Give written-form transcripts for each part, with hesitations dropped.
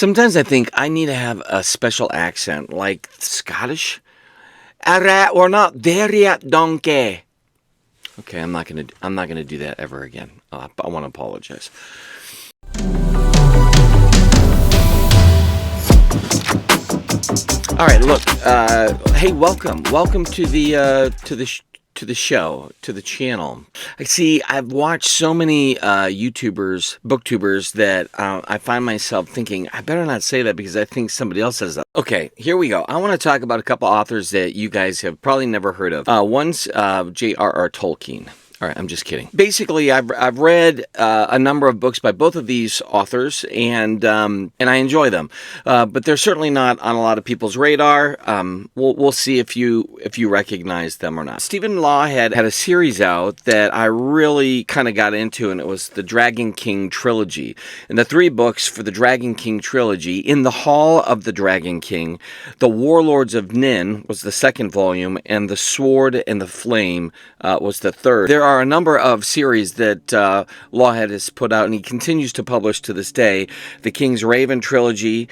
Sometimes I think I need to have a special accent, like Scottish. Alright, we're not there yet, donkey. Okay, I'm not gonna do that ever again. I want to apologize. All right, look. Hey, welcome to the show, to the channel. I see. I've watched so many YouTubers, booktubers that I find myself thinking I better not say that because I think somebody else says that. Okay, here we go. I want to talk about a couple authors that you guys have probably never heard of. One's J.R.R. Tolkien. All right, I'm just kidding. Basically, I've read a number of books by both of these authors, and I enjoy them. But they're certainly not on a lot of people's radar. We'll see if you recognize them or not. Stephen Law had a series out that I really kind of got into, and it was the Dragon King trilogy. And the 3 books for the Dragon King trilogy: In the Hall of the Dragon King, The Warlords of Nin was the second volume, and The Sword and the Flame was the third. There are a number of series that Lawhead has put out, and he continues to publish to this day. The King's Raven trilogy,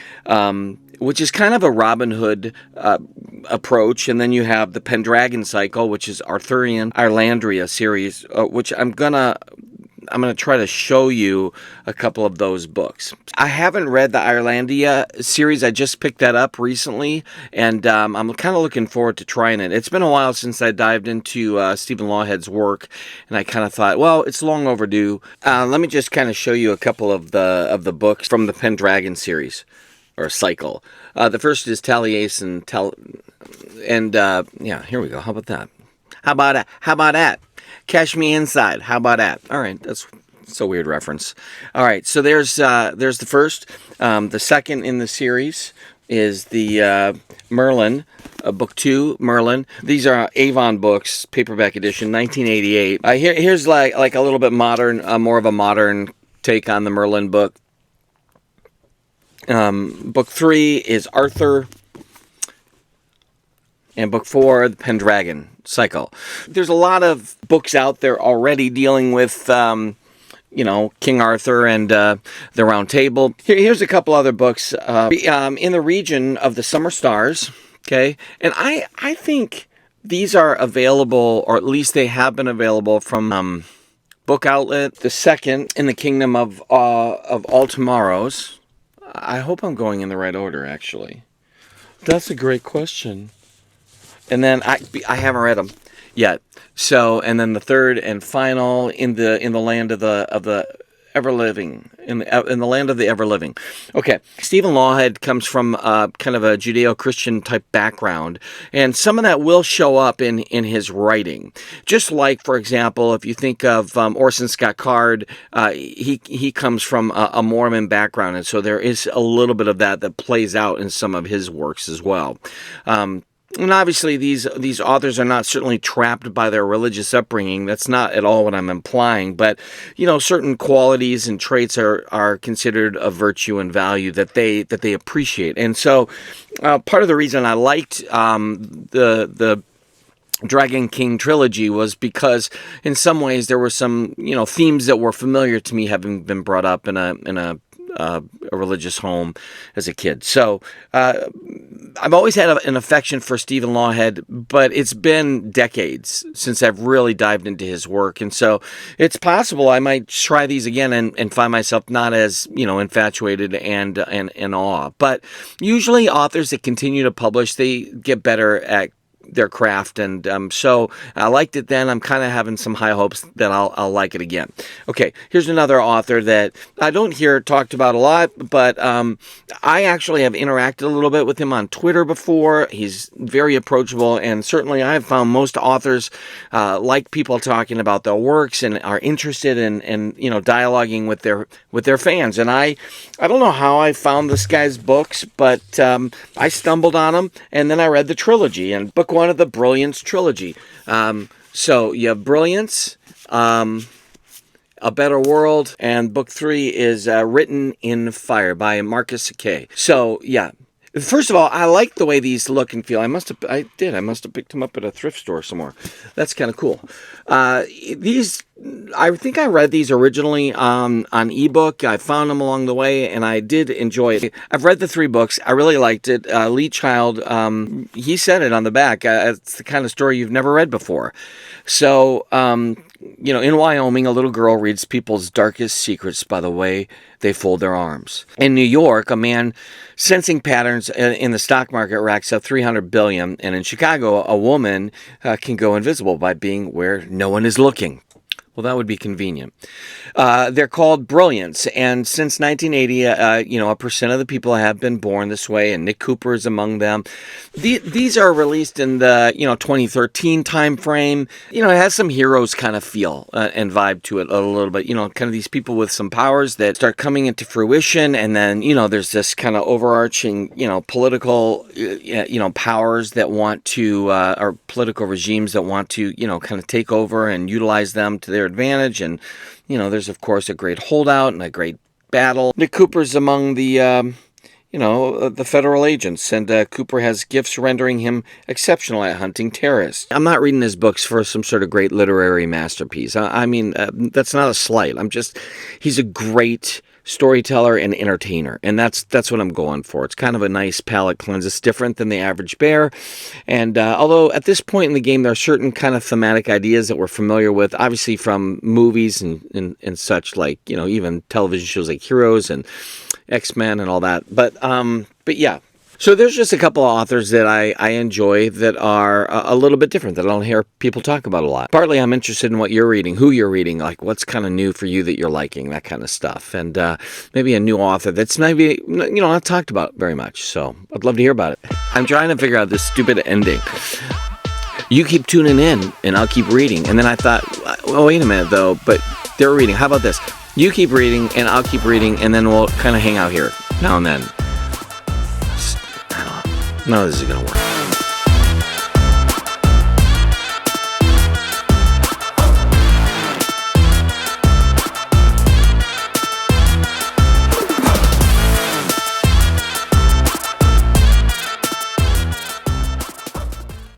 which is kind of a Robin Hood approach, and then you have the Pendragon cycle, which is Arthurian Irelandria series, which I'm gonna try to show you a couple of those books. I haven't read the Irelandia series. I just picked that up recently, and I'm kind of looking forward to trying it. It's been a while since I dived into Stephen Lawhead's work, and I kind of thought, well, it's long overdue. Let me just kind of show you a couple of the books from the Pendragon series, or cycle. The first is Taliesin, yeah, here we go. How about that? How about that? Cash Me Inside. How about that? All right, that's a weird reference. All right, so there's the first. The second in the series is the Merlin, book 2, Merlin. These are Avon books, paperback edition, 1988. Here's like a little bit modern, more of a modern take on the Merlin book. Book 3 is Arthur. And book 4, the Pendragon cycle. There's a lot of books out there already dealing with, King Arthur and the Round Table. Here's a couple other books. In the Region of the Summer Stars, okay? And I think these are available, or at least they have been available from Book Outlet. The second, In the Kingdom of All Tomorrows. I hope I'm going in the right order, actually. That's a great question. And then I haven't read them yet. So, and then the third and final, in the land of the ever living, in the land of the ever living. Okay, Stephen Lawhead comes from kind of a Judeo-Christian type background, and some of that will show up in his writing. Just like, for example, if you think of Orson Scott Card, he comes from a Mormon background, and so there is a little bit of that plays out in some of his works as well. And obviously, these authors are not certainly trapped by their religious upbringing. That's not at all what I'm implying. But, certain qualities and traits are considered a virtue and value that they appreciate. And so, part of the reason I liked the Dragon King trilogy was because, in some ways, there were some themes that were familiar to me, having been brought up in a religious home as a kid. So I've always had an affection for Stephen Lawhead, but it's been decades since I've really dived into his work. And so it's possible I might try these again and find myself not as, infatuated and in awe. But usually authors that continue to publish, they get better at their craft, and so I liked it then. I'm kind of having some high hopes that I'll like it again. Okay, here's another author that I don't hear talked about a lot, but I actually have interacted a little bit with him on Twitter before. He's very approachable, and certainly I have found most authors like people talking about their works and are interested in dialoguing with their fans. And I don't know how I found this guy's books, but I stumbled on them, and then I read the trilogy, and book 1 of the Brilliance trilogy. So you have Brilliance, A Better World, and book 3 is Written in Fire by Marcus Sakay. So yeah, First of all, I like the way these look and feel. I must have picked them up at a thrift store somewhere. That's kind of cool. These, I think I read these originally on ebook. I found them along the way, and I did enjoy it. I've read the 3 books. I really liked it. Lee Child, he said it on the back. It's the kind of story you've never read before. So, in Wyoming, a little girl reads people's darkest secrets by the way they fold their arms. In New York, a man sensing patterns in the stock market racks up $300 billion. And in Chicago, a woman can go invisible by being where no one is looking. Well, that would be convenient. They're called Brilliance, and since 1980, a percent of the people have been born this way, and Nick Cooper is among them. These are released in the 2013 time frame. It has some Heroes kind of feel and vibe to it a little bit. Kind of these people with some powers that start coming into fruition, and then there's this kind of overarching political powers that want to or political regimes that want to kind of take over and utilize them to their advantage, and there's of course a great holdout and a great battle. Nick Cooper's among the the federal agents, and Cooper has gifts rendering him exceptional at hunting terrorists. I'm not reading his books for some sort of great literary masterpiece. I mean, that's not a slight. He's a great storyteller and entertainer, and that's what I'm going for. It's kind of a nice palate cleanse. It's different than the average bear, and although at this point in the game there are certain kind of thematic ideas that we're familiar with, obviously from movies and such, like even television shows like Heroes and X-Men and all that, but yeah. So there's just a couple of authors that I enjoy that are a little bit different, that I don't hear people talk about a lot. Partly I'm interested in what you're reading, who you're reading, like what's kind of new for you that you're liking, that kind of stuff. And maybe a new author that's maybe, not talked about very much. So I'd love to hear about it. I'm trying to figure out this stupid ending. You keep tuning in and I'll keep reading. And then I thought, well, wait a minute though, but they're reading. How about this? You keep reading and I'll keep reading, and then we'll kind of hang out here now and then. No, this is going to work.